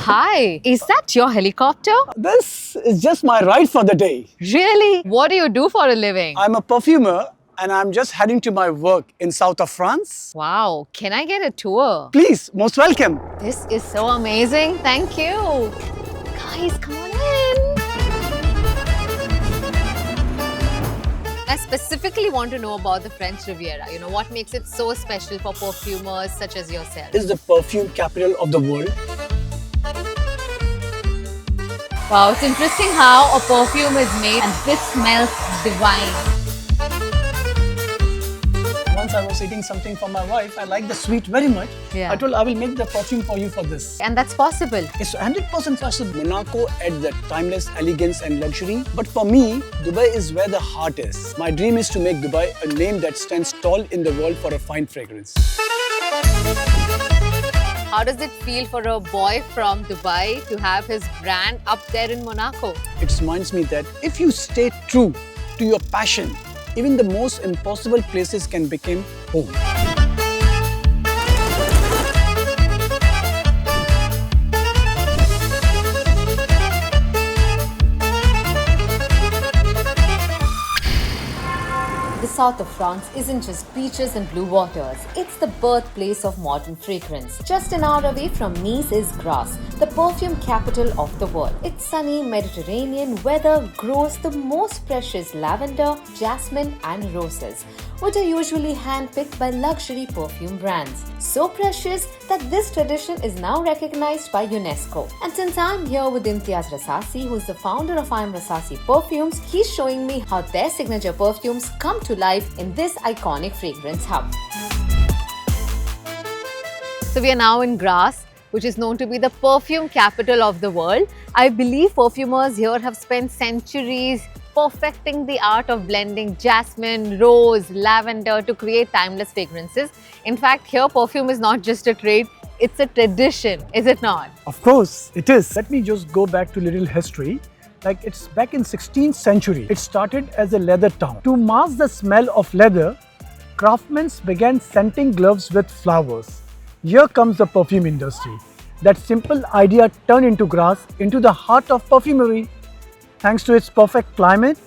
Hi, is that your helicopter? This is just my ride for the day. Really? What do you do for a living? I'm a perfumer and I'm just heading to my work in south of France. Wow, can I get a tour? Please, most welcome. This is so amazing. Thank you. Guys, come on in. I specifically want to know about the French Riviera. You know, what makes it so special for perfumers such as yourself? This is the perfume capital of the world. Wow, it's interesting how a perfume is made and this smells divine. Once I was eating something for my wife, I like the sweet very much. Yeah. I told I will make the perfume for you for this. And that's possible. It's 100% possible. Monaco adds that timeless elegance and luxury. But for me, Dubai is where the heart is. My dream is to make Dubai a name that stands tall in the world for a fine fragrance. How does it feel for a boy from Dubai to have his brand up there in Monaco? It reminds me that if you stay true to your passion, even the most impossible places can become home. The south of France isn't just beaches and blue waters, it's the birthplace of modern fragrance. Just an hour away from Nice is Grasse, the perfume capital of the world. Its sunny Mediterranean weather grows the most precious lavender, jasmine and roses, which are usually handpicked by luxury perfume brands. So precious that this tradition is now recognized by UNESCO. And since I'm here with Imtiyaz Rasasi, who's the founder of I'M Rasasi Perfumes, he's showing me how their signature perfumes come to life in this iconic fragrance hub. So we are now in Grasse, which is known to be the perfume capital of the world. I believe perfumers here have spent centuries perfecting the art of blending jasmine, rose, lavender to create timeless fragrances. In fact, here perfume is not just a trade, it's a tradition, is it not? Of course, it is. Let me just go back to little history. Like it's back in 16th century. It started as a leather town. To mask the smell of leather, craftsmen began scenting gloves with flowers. Here comes the perfume industry. That simple idea turned into Grasse, into the heart of perfumery. Thanks to its perfect climate,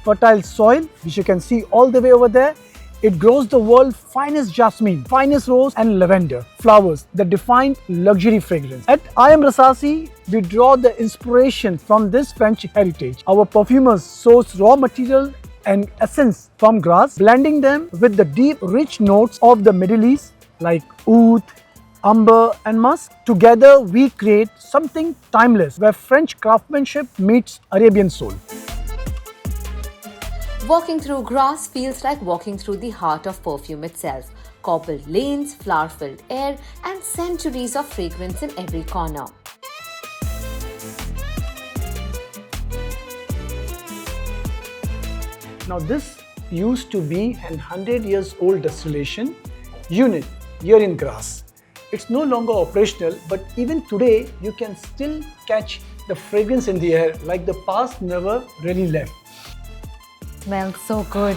fertile soil, which you can see all the way over there, it grows the world's finest jasmine, finest rose and lavender flowers that define luxury fragrance. At I'M Rasasi, we draw the inspiration from this French heritage. Our perfumers source raw material and essence from Grasse, blending them with the deep, rich notes of the Middle East like oud, amber and musk. Together we create something timeless where French craftsmanship meets Arabian soul. Walking through Grasse feels like walking through the heart of perfume itself. Cobbled lanes, flower-filled air and centuries of fragrance in every corner. Now this used to be an 100 years old distillation unit here in Grasse. It's no longer operational, but even today you can still catch the fragrance in the air like the past never really left. Smells so good.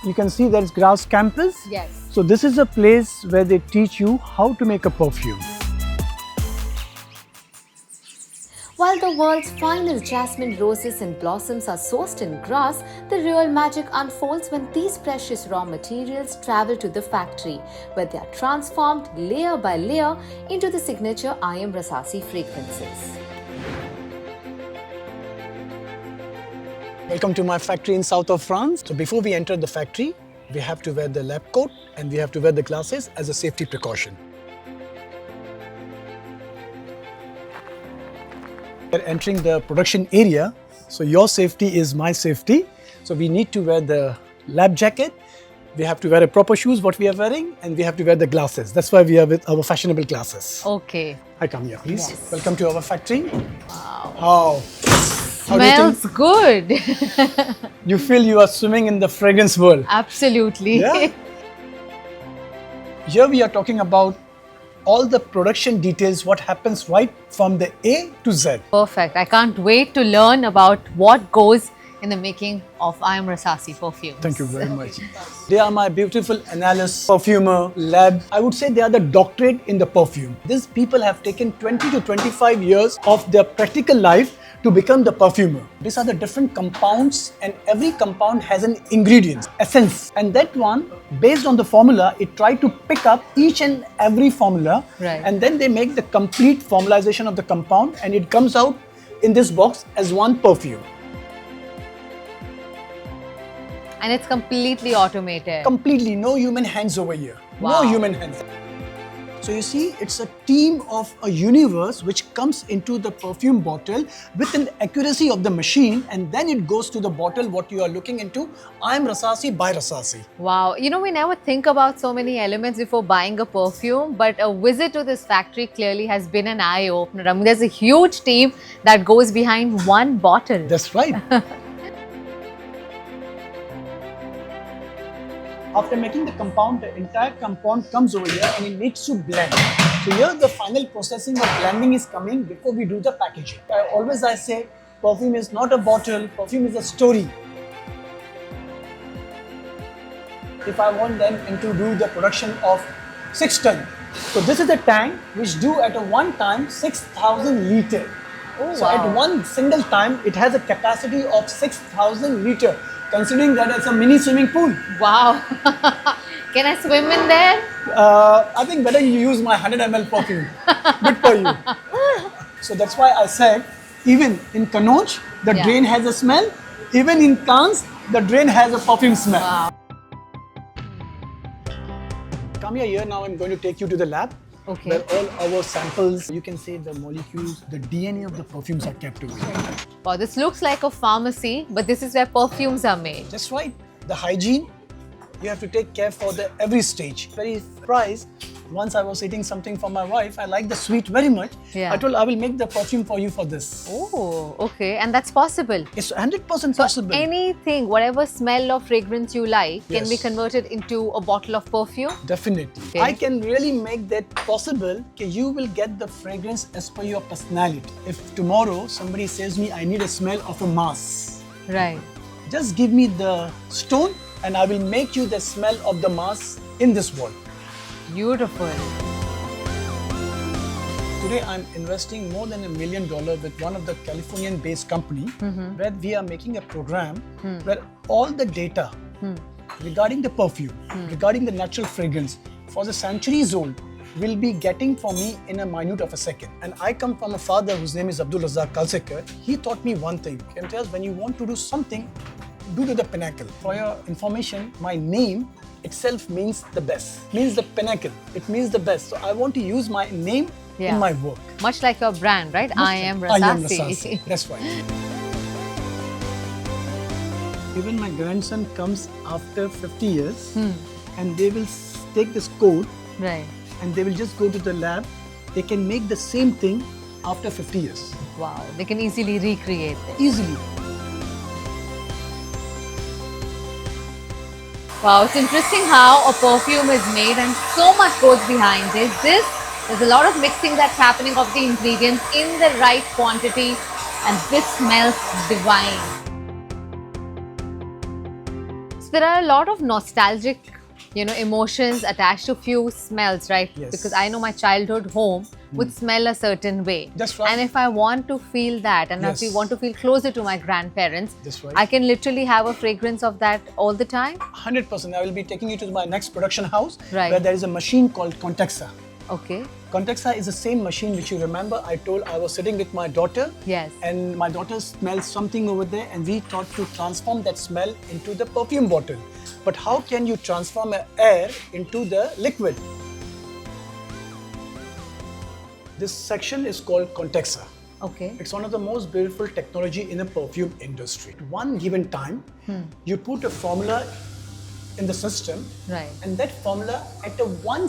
You can see there's Grasse campus. Yes. So this is a place where they teach you how to make a perfume. While the world's finest jasmine roses and blossoms are sourced in Grasse, the real magic unfolds when these precious raw materials travel to the factory, where they are transformed layer by layer into the signature I'M Rasasi fragrances. Welcome to my factory in south of France. So before we enter the factory, we have to wear the lab coat and we have to wear the glasses as a safety precaution. We're entering the production area, so your safety is my safety. So we need to wear the lab jacket, we have to wear a proper shoes, what we are wearing, and we have to wear the glasses. That's why we are with our fashionable glasses. Okay. Hi Kamiya, please. Yes. Welcome to our factory. Wow. Oh. Smells good. You feel you are swimming in the fragrance world. Absolutely. Yeah. Here we are talking about all the production details, what happens right from the A to Z. Perfect. I can't wait to learn about what goes in the making of I'M Rasasi perfumes. Thank you very much. They are my beautiful analysts, perfumer, lab. I would say they are the doctorate in the perfume. These people have taken 20 to 25 years of their practical life to become the perfumer. These are the different compounds, and every compound has an ingredient, essence. And that one, based on the formula, it tried to pick up each and every formula. Right. And then they make the complete formalization of the compound, and it comes out in this box as one perfume. And it's completely automated. Completely, no human hands over here. Wow. No human hands. So you see, it's a team of a universe which comes into the perfume bottle with an accuracy of the machine, and then it goes to the bottle what you are looking into. I'M Rasasi by Rasasi. Wow, you know, we never think about so many elements before buying a perfume, but a visit to this factory clearly has been an eye-opener. I mean, there's a huge team that goes behind one bottle. That's right. After making the compound, the entire compound comes over here and it needs to blend. So here the final processing of blending is coming before we do the packaging. I say, perfume is not a bottle, perfume is a story. If I want them to do the production of 6 tons. So this is a tank which do at a one time 6,000 litre. Oh, So wow. at one single time, it has a capacity of 6,000 litre. Considering that it's a mini swimming pool. Wow. Can I swim in there? I think better you use my 100 ml perfume. Good for you. So that's why I said, even in Kannauj, the drain has a smell. Even in Cannes, the drain has a perfume smell. Wow. Kamiya, here now I'm going to take you to the lab. Okay. Where all our samples, you can say the molecules, the DNA of the perfumes are kept over here. Wow, this looks like a pharmacy, but this is where perfumes are made. That's right. The hygiene, you have to take care for the every stage. Very surprised. Once I was eating something for my wife, I like the sweet very much. Yeah. I told I will make the perfume for you for this. Oh, okay. And that's possible. It's 100% possible. Anything, whatever smell or fragrance you like, can be Yes. converted into a bottle of perfume? Definitely. Okay. I can really make that possible. Okay, you will get the fragrance as per your personality. If tomorrow somebody says me, I need a smell of a mass, Right. just give me the stone and I will make you the smell of the mass in this world. Beautiful. Today I'm investing more than $1 million with one of the Californian-based company where we are making a program where all the data regarding the perfume, regarding the natural fragrance for the centuries old will be getting for me in a minute of a second. And I come from a father whose name is Abdul Razak Kalsekar. He taught me one thing. Imtiyaz, when you want to do something, do to the pinnacle. For your information, my name itself means the best, means the pinnacle. It means the best. So I want to use my name in my work. Much like your brand, right? I'M I am Rasasi. Rasasi. That's right. Even my grandson comes after 50 years and they will take this code Right. and they will just go to the lab. They can make the same thing after 50 years. Wow. They can easily recreate this. Easily. Wow, it's interesting how a perfume is made and so much goes behind it. There's a lot of mixing that's happening of the ingredients in the right quantity, and this smells divine. So there are a lot of nostalgic, emotions attached to few smells, right? Yes. Because I know my childhood home would smell a certain way. That's right. And if I want to feel that, and if Yes. I want to feel closer to my grandparents, That's right. I can literally have a fragrance of that all the time. 100%. I will be taking you to my next production house Right. where there is a machine called Contexa. Okay. Contexa is the same machine which you remember I told I was sitting with my daughter. Yes. And my daughter smells something over there and we thought to transform that smell into the perfume bottle. But how can you transform air into the liquid? This section is called Contexa. Okay. It's one of the most beautiful technology in the perfume industry. At one given time, you put a formula in the system, Right. and that formula at a 1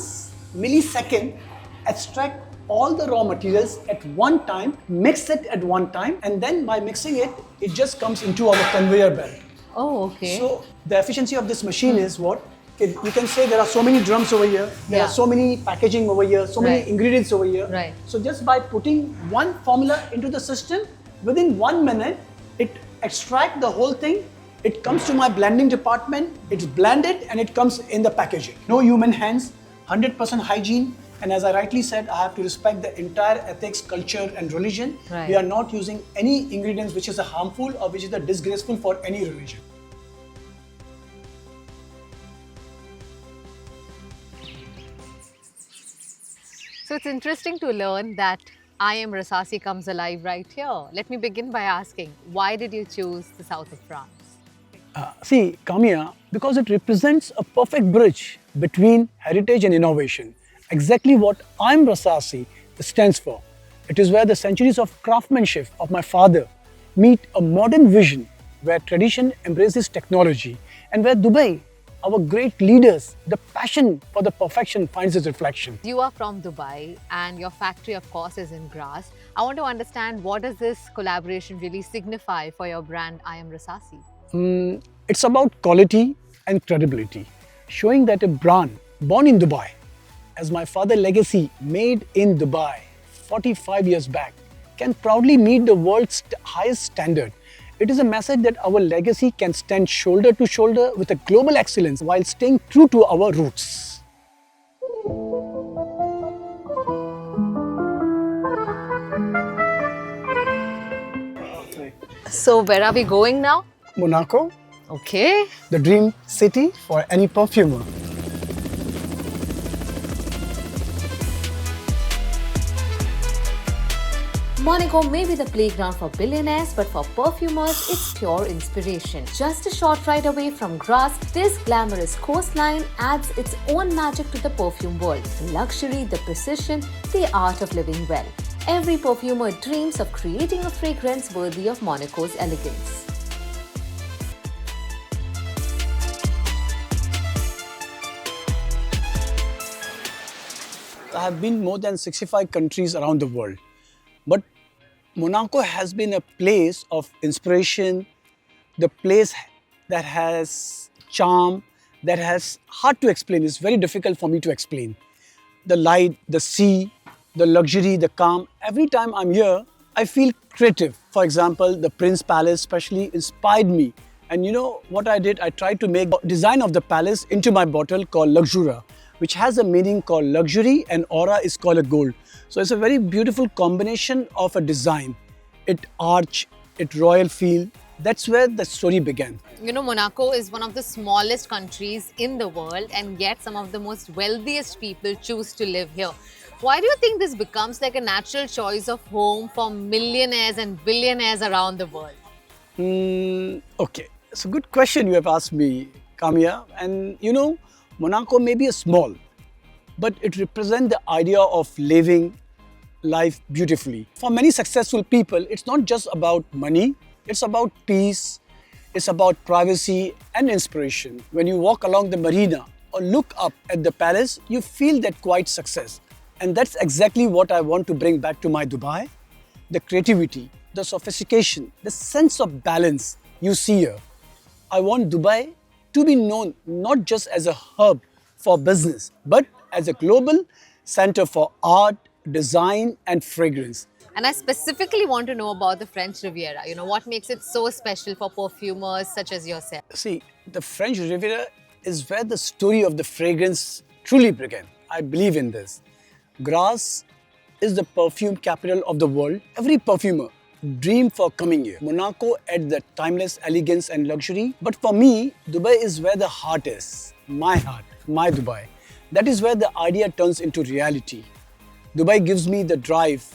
millisecond extract all the raw materials at one time, mix it at one time, and then by mixing it, it just comes into our conveyor belt. Oh, okay. So the efficiency of this machine is what? You can say there are so many drums over here, there Yeah. are so many packaging over here, so many Right. ingredients over here. Right. So just by putting one formula into the system, within 1 minute, it extract the whole thing. It comes to my blending department, it's blended and it comes in the packaging. No human hands, 100% hygiene. And as I rightly said, I have to respect the entire ethics, culture and religion. Right. We are not using any ingredients which is harmful or which is disgraceful for any religion. So it's interesting to learn that I'M Rasasi comes alive right here. Let me begin by asking, why did you choose the south of France? See, Kamiya, because it represents a perfect bridge between heritage and innovation. Exactly what I'M Rasasi stands for. It is where the centuries of craftsmanship of my father meet a modern vision where tradition embraces technology and where Dubai, our great leaders, the passion for the perfection finds its reflection. You are from Dubai and your factory of course is in Grasse. I want to understand, what does this collaboration really signify for your brand I'M Rasasi? It's about quality and credibility, showing that a brand born in Dubai, as my father's legacy made in Dubai 45 years back, can proudly meet the world's highest standard. It is a message that our legacy can stand shoulder to shoulder with a global excellence while staying true to our roots. So where are we going now? Monaco, Okay. the dream city for any perfumer. Monaco may be the playground for billionaires, but for perfumers, it's pure inspiration. Just a short ride away from Grasse, this glamorous coastline adds its own magic to the perfume world. The luxury, the precision, the art of living well. Every perfumer dreams of creating a fragrance worthy of Monaco's elegance. I have been more than 65 countries around the world, but Monaco has been a place of inspiration, the place that has charm, that has hard to explain. It's very difficult for me to explain. The light, the sea, the luxury, the calm. Every time I'm here, I feel creative. For example, the Prince Palace especially inspired me. And you know what I did? I tried to make the design of the palace into my bottle called Luxura, which has a meaning called luxury and aura is called a gold. So it's a very beautiful combination of a design. It arch, it royal feel. That's where the story began. You know, Monaco is one of the smallest countries in the world, and yet some of the most wealthiest people choose to live here. Why do you think this becomes like a natural choice of home for millionaires and billionaires around the world? Okay, it's a good question you have asked me, Kamiya. And you know, Monaco may be a small, but it represents the idea of living life beautifully. For many successful people, it's not just about money, it's about peace, it's about privacy and inspiration. When you walk along the marina or look up at the palace, you feel that quiet success. And that's exactly what I want to bring back to my Dubai. The creativity, the sophistication, the sense of balance you see here. I want Dubai to be known not just as a hub for business, but as a global center for art, design and fragrance. And I specifically want to know about the French Riviera. You know, what makes it so special for perfumers such as yourself? See, the French Riviera is where the story of the fragrance truly began. I believe in this. Grasse is the perfume capital of the world. Every perfumer dreamed for coming here. Monaco adds the timeless elegance and luxury. But for me, Dubai is where the heart is. My heart, my Dubai. That is where the idea turns into reality. Dubai gives me the drive,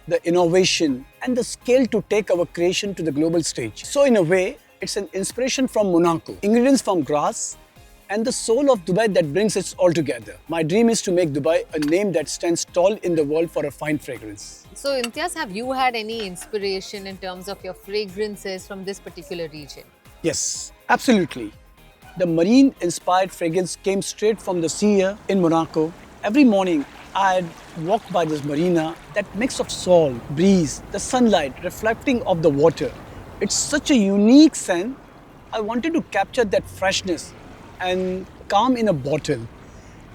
the innovation and the scale to take our creation to the global stage. So in a way, it's an inspiration from Monaco, ingredients from Grasse and the soul of Dubai that brings it all together. My dream is to make Dubai a name that stands tall in the world for a fine fragrance. So Imtiyaz, have you had any inspiration in terms of your fragrances from this particular region? Yes, absolutely. The marine-inspired fragrance came straight from the sea here in Monaco. Every morning, I'd walk by this marina, that mix of salt, breeze, the sunlight reflecting off the water. It's such a unique scent. I wanted to capture that freshness and calm in a bottle.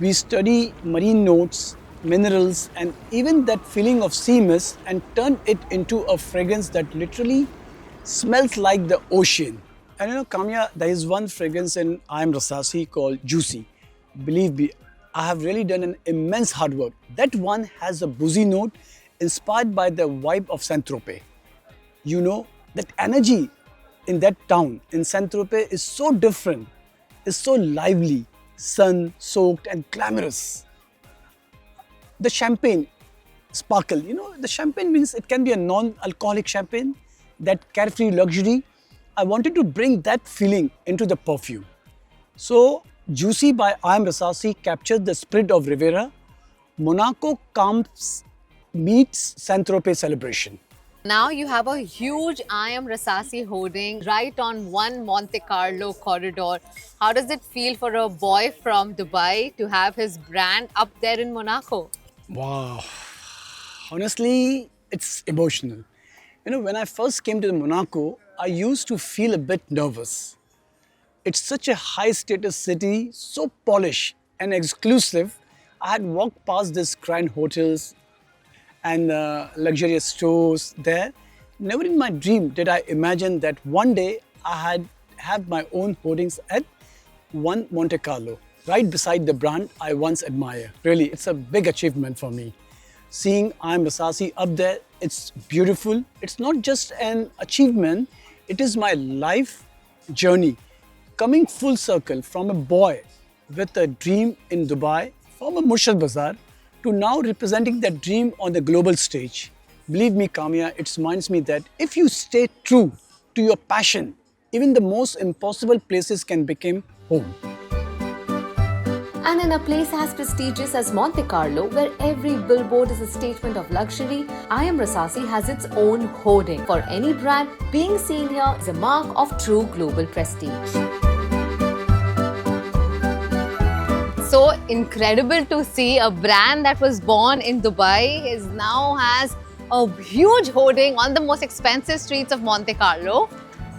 We study marine notes, minerals, and even that feeling of sea mist and turn it into a fragrance that literally smells like the ocean. And you know, Kamiya, there is one fragrance in I'M Rasasi called Juicy. Believe me, I have really done an immense hard work. That one has a boozy note inspired by the vibe of Saint-Tropez. You know, that energy in that town, in Saint-Tropez, is so different, is so lively, sun-soaked and glamorous. The champagne sparkle, you know, the champagne means it can be a non-alcoholic champagne, that carefree luxury. I wanted to bring that feeling into the perfume. So, Juicy by I'M Rasasi captures the spirit of Riviera. Monaco comes meets Saint-Tropez celebration. Now you have a huge I'M Rasasi hoarding right on one Monte Carlo corridor. How does it feel for a boy from Dubai to have his brand up there in Monaco? Wow. Honestly, it's emotional. You know, when I first came to Monaco, I used to feel a bit nervous. It's such a high status city, so polished and exclusive. I had walked past these grand hotels and luxurious stores there. Never in my dream did I imagine that one day I had have my own hoardings at one Monte Carlo, right beside the brand I once admired. Really, it's a big achievement for me. Seeing I'M Rasasi up there, it's beautiful. It's not just an achievement, it is my life journey. Coming full circle from a boy with a dream in Dubai, from a Murshid Bazaar, to now representing that dream on the global stage. Believe me, Kamiya, it reminds me that if you stay true to your passion, even the most impossible places can become home. And in a place as prestigious as Monte Carlo, where every billboard is a statement of luxury, I'M Rasasi has its own hoarding. For any brand, being seen here is a mark of true global prestige. So incredible to see a brand that was born in Dubai is now has a huge hoarding on the most expensive streets of Monte Carlo.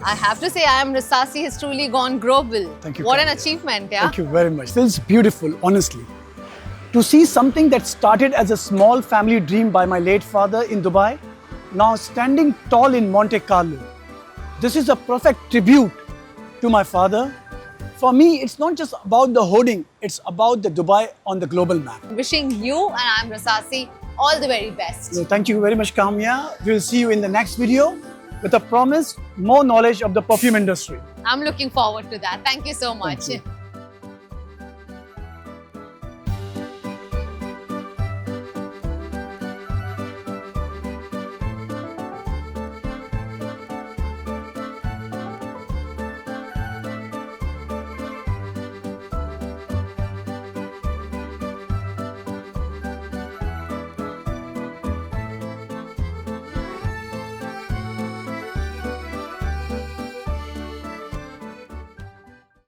I have to say, I'M Rasasi has truly gone global. Thank you. What Kamiya. an achievement, yeah? Thank you very much. This is beautiful, honestly. To see something that started as a small family dream by my late father in Dubai, now standing tall in Monte Carlo. This is a perfect tribute to my father. For me, it's not just about the hoarding, it's about the Dubai on the global map. Wishing you and I'M Rasasi all the very best. So thank you very much, Kamiya. We'll see you in the next video with a promise, more knowledge of the perfume industry. I'm looking forward to that. Thank you so much. Thank you.